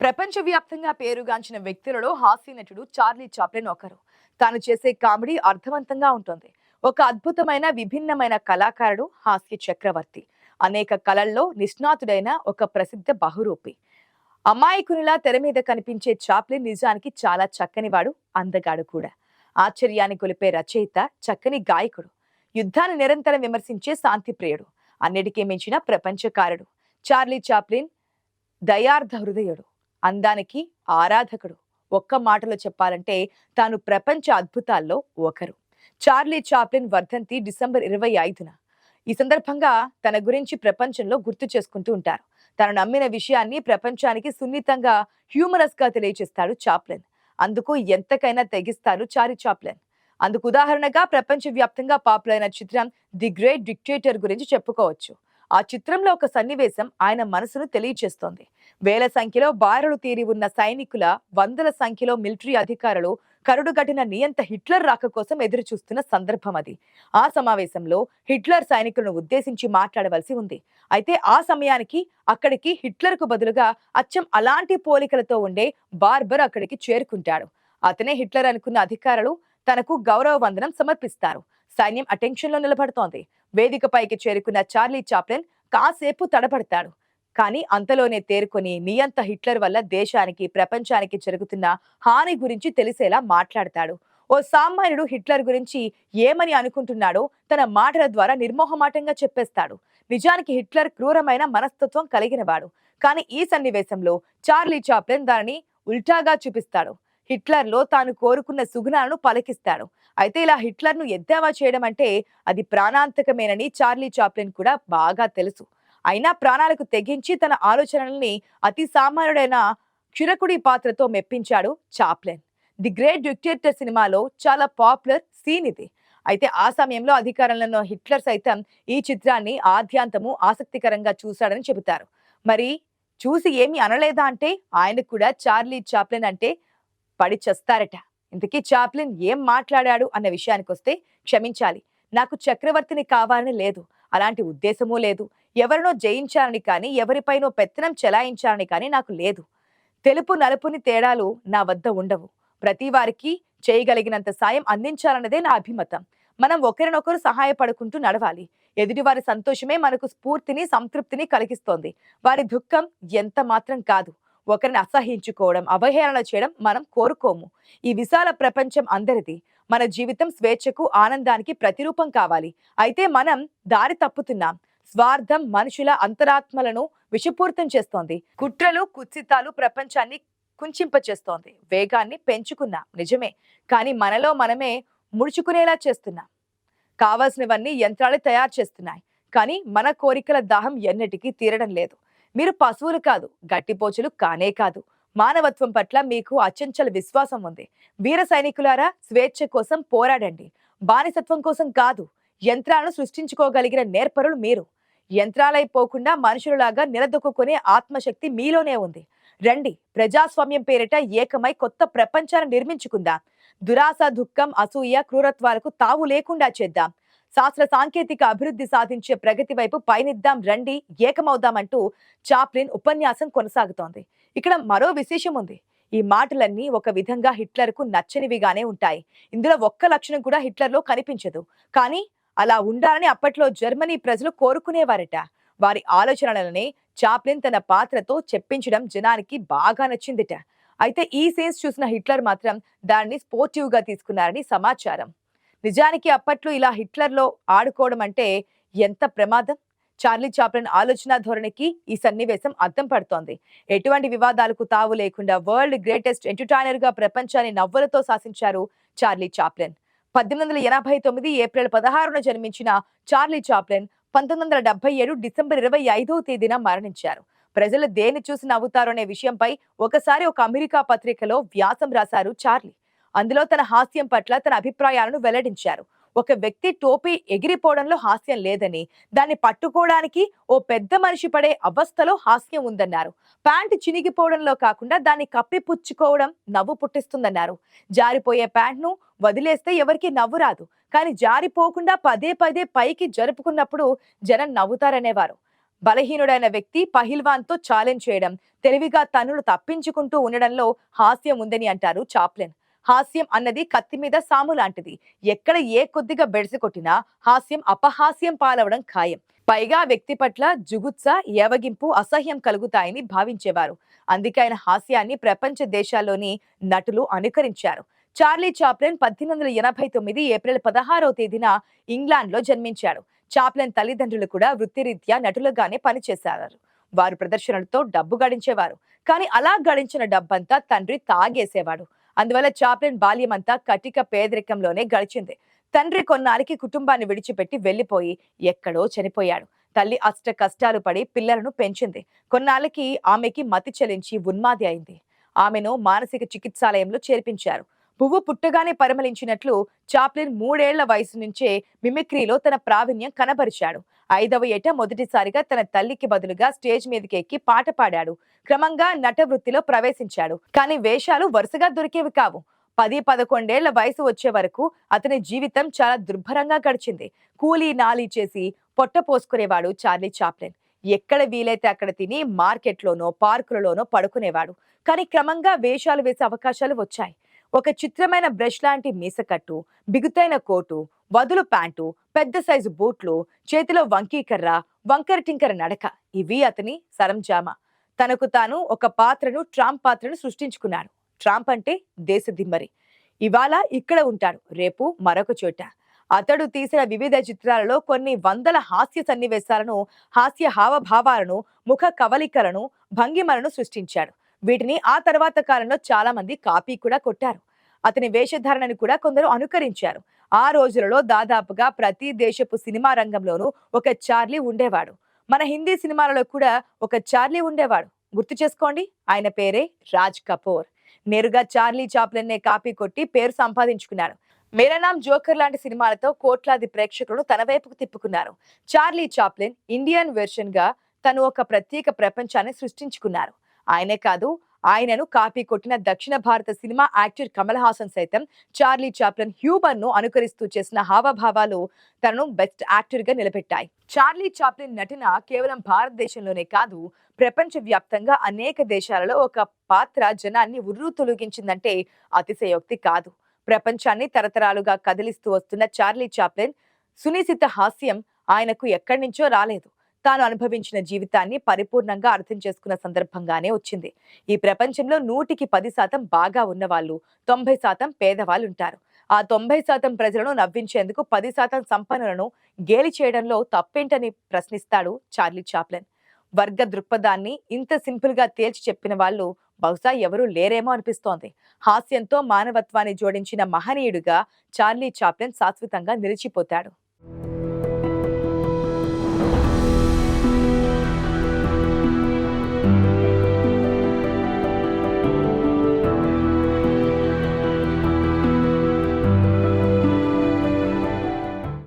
ప్రపంచవ్యాప్తంగా పేరుగాంచిన వ్యక్తులలో హాస్య నటుడు చార్లీ చాప్లిన్ ఒకరు. తాను చేసే కామెడీ అర్థవంతంగా ఉంటుంది. ఒక అద్భుతమైన విభిన్నమైన కళాకారుడు, హాస్య చక్రవర్తి. అనేక కళల్లో నిష్ణాతుడైన ఒక ప్రసిద్ధ బహురూపి. అమాయకునిలా తెర మీద కనిపించే చాప్లిన్ నిజానికి చాలా చక్కనివాడు, అందగాడు కూడా. ఆశ్చర్యాన్ని కొలిపే రచయిత, చక్కని గాయకుడు. యుద్ధాన్ని నిరంతరం విమర్శించే శాంతిప్రియుడు. అన్నిటికీ మించిన ప్రపంచకారుడు. చార్లీ చాప్లిన్ దయార్థ హృదయుడు, అందానికి ఆరాధకుడు. ఒక్క మాటలో చెప్పాలంటే తాను ప్రపంచ అద్భుతాల్లో ఒకరు. చార్లీ చాప్లిన్ వర్ధంతి డిసెంబర్ 25న. ఈ సందర్భంగా తన గురించి ప్రపంచంలో గుర్తు చేసుకుంటూ ఉంటారు. తను నమ్మిన విషయాన్ని ప్రపంచానికి సున్నితంగా, హ్యూమరస్ గా తెలియజేస్తాడు చాప్లిన్. అందుకు ఎంతకైనా తెగిస్తారు చార్లీ చాప్లిన్. అందుకు ఉదాహరణగా ప్రపంచవ్యాప్తంగా పాపులర్ అయిన చిత్రం ది గ్రేట్ డిక్టేటర్ గురించి చెప్పుకోవచ్చు. ఆ చిత్రంలో ఒక సన్నివేశం ఆయన మనసును తెలియచేస్తోంది. వేల సంఖ్యలో బారులు తీరి ఉన్న సైనికుల, వందల సంఖ్యలో మిలిటరీ అధికారులు కరుడుగట్టిన నియంత హిట్లర్ రాక కోసం ఎదురు చూస్తున్న సందర్భం అది. ఆ సమావేశంలో హిట్లర్ సైనికులను ఉద్దేశించి మాట్లాడవలసి ఉంది. అయితే ఆ సమయానికి అక్కడికి హిట్లర్ కు బదులుగా అచ్చం అలాంటి పోలికలతో ఉండే బార్బర్ అక్కడికి చేరుకుంటాడు. అతనే హిట్లర్ అనుకున్న అధికారులు తనకు గౌరవ వందనం సమర్పిస్తారు. సైన్యం అటెన్షన్ లో నిలబడుతోంది. వేదికపైకి చేరుకున్న చార్లీ చాప్లిన్ కాసేపు తడబడతాడు. కానీ అంతలోనే తేరుకొని నియంత హిట్లర్ వల్ల దేశానికి, ప్రపంచానికి జరుగుతున్న హాని గురించి తెలిసేలా మాట్లాడతాడు. ఓ సామాన్యుడు హిట్లర్ గురించి ఏమని అనుకుంటున్నాడో తన మాటల ద్వారా నిర్మోహమాటంగా చెప్పేస్తాడు. నిజానికి హిట్లర్ క్రూరమైన మనస్తత్వం కలిగినవాడు. కానీ ఈ సన్నివేశంలో చార్లీ చాప్లిన్ దానిని ఉల్టాగా చూపిస్తాడు. హిట్లర్ లో తాను కోరుకున్న సుగుణాలను పలికిస్తాడు. అయితే ఇలా హిట్లర్ ను ఎద్దేవా చేయడం అంటే అది ప్రాణాంతకమేనని చార్లీ చాప్లిన్ కూడా బాగా తెలుసు. అయినా ప్రాణాలకు తెగించి తన ఆలోచనల్ని అతి సామాన్యుడైన క్షురకుడి పాత్రతో మెప్పించాడు చాప్లిన్. ది గ్రేట్ డిక్టేటర్ సినిమాలో చాలా పాపులర్ సీన్ ఇది. అయితే ఆ సమయంలో అధికారంలో ఉన్న హిట్లర్ సైతం ఈ చిత్రాన్ని ఆద్యాంతము ఆసక్తికరంగా చూశాడని చెబుతారు. మరి చూసి ఏమి అనలేదా అంటే ఆయనకు కూడా చార్లీ చాప్లిన్ అంటే పడి చస్తారట. ఇంతకీ చాప్లిన్ ఏం మాట్లాడాడు అన్న విషయానికొస్తే, క్షమించాలి, నాకు చక్రవర్తిని కావాలని లేదు, అలాంటి ఉద్దేశమూ లేదు, ఎవరినో జయించాలని కానీ, ఎవరిపైనో పెత్తనం చెలాయించాలని కానీ నాకు లేదు. తెలుపు నలుపుని తేడాలు నా వద్ద ఉండవు. ప్రతి వారికి చేయగలిగినంత సాయం అందించాలన్నదే నా అభిమతం. మనం ఒకరినొకరు సహాయపడుకుంటూ నడవాలి. ఎదుటివారి సంతోషమే మనకు స్ఫూర్తిని, సంతృప్తిని కలిగిస్తోంది. వారి దుఃఖం ఎంత మాత్రం కాదు. ఒకరిని అసహించుకోవడం, అవహేళన చేయడం మనం కోరుకోము. ఈ విశాల ప్రపంచం అందరిది. మన జీవితం స్వేచ్ఛకు, ఆనందానికి ప్రతిరూపం కావాలి. అయితే మనం దారి తప్పుతున్నాం. స్వార్థం మనుషుల అంతరాత్మలను విషపూరితం చేస్తోంది. కుట్రలు, కుత్సితాలు ప్రపంచాన్ని కుంచింపచేస్తోంది. వేగాన్ని పెంచుకున్నాం నిజమే, కానీ మనలో మనమే ముడుచుకునేలా చేస్తున్నాం. కావాల్సినవన్నీ యంత్రాలు తయారు చేస్తున్నాయి, కానీ మన కోరికల దాహం ఎన్నటికీ తీరడం లేదు. మీరు పశువులు కాదు, గట్టిపోచులు కానే కాదు. మానవత్వం పట్ల మీకు అచంచల విశ్వాసం ఉంది. వీర సైనికులారా, స్వేచ్ఛ కోసం పోరాడండి, బానిసత్వం కోసం కాదు. యంత్రాలను సృష్టించుకోగలిగిన నేర్పరులు మీరు. యంత్రాలైపోకుండా మనుషులలాగా నిలదొక్కునే ఆత్మశక్తి మీలోనే ఉంది. రండి, ప్రజాస్వామ్యం పేరిట ఏకమై కొత్త ప్రపంచాన్ని నిర్మించుకుందాం. దురాశ, దుఃఖం, అసూయ, క్రూరత్వాలకు తావు లేకుండా చేద్దాం. శాస్త్ర సాంకేతిక అభివృద్ధి సాధించే ప్రగతి వైపు పయనిద్దాం, రండి, ఏకమవుదామంటూ చాప్లిన్ ఉపన్యాసం కొనసాగుతోంది. ఇక్కడ మరో విశేషం ఉంది. ఈ మాటలన్నీ ఒక విధంగా హిట్లర్ కు నచ్చనివిగానే ఉంటాయి. ఇందులో ఒక్క లక్షణం కూడా హిట్లర్ లో కనిపించదు. కానీ అలా ఉండాలని అప్పట్లో జర్మనీ ప్రజలు కోరుకునేవారట. వారి ఆలోచనలనే చాప్లిన్ తన పాత్రతో చెప్పించడం జనానికి బాగా నచ్చిందిట. అయితే ఈ సీన్స్ చూసిన హిట్లర్ మాత్రం దాన్ని స్పోర్టివ్ గా తీసుకున్నారని సమాచారం. నిజానికి అప్పట్లో ఇలా హిట్లర్లో ఆడుకోవడం అంటే ఎంత ప్రమాదం. చార్లీ చాప్లిన్ ఆలోచన ధోరణికి ఈ సన్నివేశం అద్దం పడుతోంది. ఎటువంటి వివాదాలకు తావు లేకుండా వరల్డ్ గ్రేటెస్ట్ ఎంటర్టైనర్ గా ప్రపంచాన్ని నవ్వులతో శాసించారు చార్లీ చాప్లిన్. 1889 ఏప్రిల్ 16న జన్మించిన చార్లీ చాప్లిన్ 1977 డిసెంబర్ 25వ తేదీన మరణించారు. ప్రజలు దేన్ని చూసి నవ్వుతారు అనే విషయంపై ఒకసారి ఒక అమెరికా పత్రికలో వ్యాసం రాశారు చార్లీ. అందులో తన హాస్యం పట్ల తన అభిప్రాయాలను వెల్లడించారు. ఒక వ్యక్తి టోపీ ఎగిరిపోవడంలో హాస్యం లేదని, దాన్ని పట్టుకోవడానికి ఓ పెద్ద మనిషి పడే అవస్థలో హాస్యం ఉందన్నారు. ప్యాంటు చినిగిపోవడంలో కాకుండా దాన్ని కప్పిపుచ్చుకోవడం నవ్వు పుట్టిస్తుందన్నారు. జారిపోయే ప్యాంట్ను వదిలేస్తే ఎవరికి నవ్వు రాదు, కానీ జారిపోకుండా పదే పదే పైకి జరుపుకున్నప్పుడు జనం నవ్వుతారనేవారు. బలహీనుడైన వ్యక్తి పహిల్వాన్తో ఛాలెంజ్ చేయడం, తెలివిగా తన్నులు తప్పించుకుంటూ ఉండడంలో హాస్యం ఉందని అంటారు చాప్లిన్. హాస్యం అన్నది కత్తి మీద సాము లాంటిది. ఎక్కడ ఏ కొద్దిగా బెడిసి కొట్టినా హాస్యం అపహాస్యం పాలవడం ఖాయం. పైగా వ్యక్తి పట్ల జుగుత్స, ఏవగింపు, అసహ్యం కలుగుతాయని భావించేవారు. అందుకే ఆయన హాస్యాన్ని ప్రపంచ దేశాల్లోని నటులు అనుకరించారు. చార్లీ చాప్లిన్ 1889 ఏప్రిల్ 16వ తేదీన ఇంగ్లాండ్లో జన్మించాడు. చాప్లిన్ తల్లిదండ్రులు కూడా వృత్తిరీత్యా నటులుగానే పనిచేశారు. వారు ప్రదర్శనలతో డబ్బు గడించేవారు. కానీ అలా గడించిన డబ్బంతా తండ్రి తాగేసేవాడు. అందువల్ల చాప్లిన్ బాల్యమంతా కటిక పేదరికంలోనే గడిచింది. తండ్రి కొన్నాళ్ళకి కుటుంబాన్ని విడిచిపెట్టి వెళ్లిపోయి ఎక్కడో చనిపోయాడు. తల్లి అష్ట కష్టాలు పడి పిల్లలను పెంచింది. కొన్నాళ్ళకి ఆమెకి మతి చెలించి ఉన్మాది అయింది. ఆమెను మానసిక చికిత్సాలయంలో చేర్పించారు. పువ్వు పుట్టగానే పరిమళించినట్లు చాప్లిన్ 3 ఏళ్ల వయసు నుంచే మిమిక్రీలో తన ప్రావీణ్యం కనబరిచాడు. 5వ ఏట మొదటిసారిగా తన తల్లికి బదులుగా స్టేజ్ మీదకి ఎక్కి పాట పాడాడు. క్రమంగా నట వృత్తిలో ప్రవేశించాడు. కానీ వేషాలు వరుసగా దొరికేవి కావు. 10-11 ఏళ్ల వయసు వచ్చే వరకు అతని జీవితం చాలా దుర్భరంగా గడిచింది. కూలీ నాలీ చేసి పొట్ట పోసుకునేవాడు చార్లీ చాప్లిన్. ఎక్కడ వీలైతే అక్కడ తిని మార్కెట్లోనో పార్కులలోనో పడుకునేవాడు. కానీ క్రమంగా వేషాలు వేసే అవకాశాలు వచ్చాయి. ఒక చిత్రమైన బ్రష్ లాంటి మీసకట్టు, బిగుతైన కోటు, వదులు ప్యాంటు, పెద్ద సైజు బూట్లు, చేతిలో వంకీకర్ర, వంకర టింకర నడక, ఇవి అతని సరంజామా. తనకు తాను ఒక ట్రాంప్ పాత్రను సృష్టించుకున్నాడు. ట్రాంప్ అంటే దేశదిమ్మరి. ఇవాళ ఇక్కడ ఉంటాడు, రేపు మరొక చోట. అతడు తీసిన వివిధ చిత్రాలలో కొన్ని వందల హాస్య సన్నివేశాలను, హాస్య హావభావాలను, ముఖ కవలికలను, భంగిమలను సృష్టించాడు. వీటిని ఆ తర్వాత కాలంలో చాలా మంది కాపీ కూడా కొట్టారు. అతని వేషధారణను కూడా కొందరు అనుకరించారు. ఆ రోజులలో దాదాపుగా ప్రతి దేశపు సినిమా రంగంలోనూ ఒక చార్లీ ఉండేవాడు. మన హిందీ సినిమాలలో కూడా ఒక చార్లీ ఉండేవాడు. గుర్తు చేసుకోండి, ఆయన పేరే రాజ్ కపూర్. నేరుగా చార్లీ చాప్లిన్ నే కాపీ కొట్టి పేరు సంపాదించుకున్నాడు. మేరా నామ్ జోకర్ లాంటి సినిమాలతో కోట్లాది ప్రేక్షకులను తన వైపుకు తిప్పుకున్నారు. చార్లీ చాప్లిన్ ఇండియన్ వెర్షన్ గా తను ఒక ప్రత్యేక ప్రపంచాన్ని సృష్టించుకున్నారు. ఆయనే కాదు, ఆయనను కాపీ కొట్టిన దక్షిణ భారత సినిమా యాక్టర్ కమల్ హాసన్ సైతం చార్లీ చాప్లిన్ హ్యూమర్ ను అనుకరిస్తూ చేసిన హావభావాలు తనను బెస్ట్ యాక్టర్ గా నిలబెట్టాయి. చార్లీ చాప్లిన్ నటన కేవలం భారతదేశంలోనే కాదు, ప్రపంచ వ్యాప్తంగా అనేక దేశాలలో ఒక పాత్ర జనాన్ని ఉర్రూ తొలగించిందంటే అతిశయోక్తి కాదు. ప్రపంచాన్ని తరతరాలుగా కదిలిస్తూ వస్తున్న చార్లీ చాప్లిన్ సునిశిత హాస్యం ఆయనకు ఎక్కడి నుంచో రాలేదు. తాను అనుభవించిన జీవితాన్ని పరిపూర్ణంగా అర్థం చేసుకున్న సందర్భంగానే వచ్చింది. ఈ ప్రపంచంలో 100% బాగా ఉన్నవాళ్ళు, 90% పేదవాళ్ళు ఉంటారు. ఆ 90% ప్రజలను నవ్వించేందుకు 10% సంపన్నులను గేలి చేయడంలో తప్పేంటని ప్రశ్నిస్తాడు చార్లీ చాప్లిన్. వర్గ దృక్పథాన్ని ఇంత సింపుల్ గా తేల్చి చెప్పిన వాళ్ళు బహుశా ఎవరూ లేరేమో అనిపిస్తోంది. హాస్యంతో మానవత్వాన్ని జోడించిన మహనీయుడిగా చార్లీ చాప్లిన్ శాశ్వతంగా నిలిచిపోతాడు.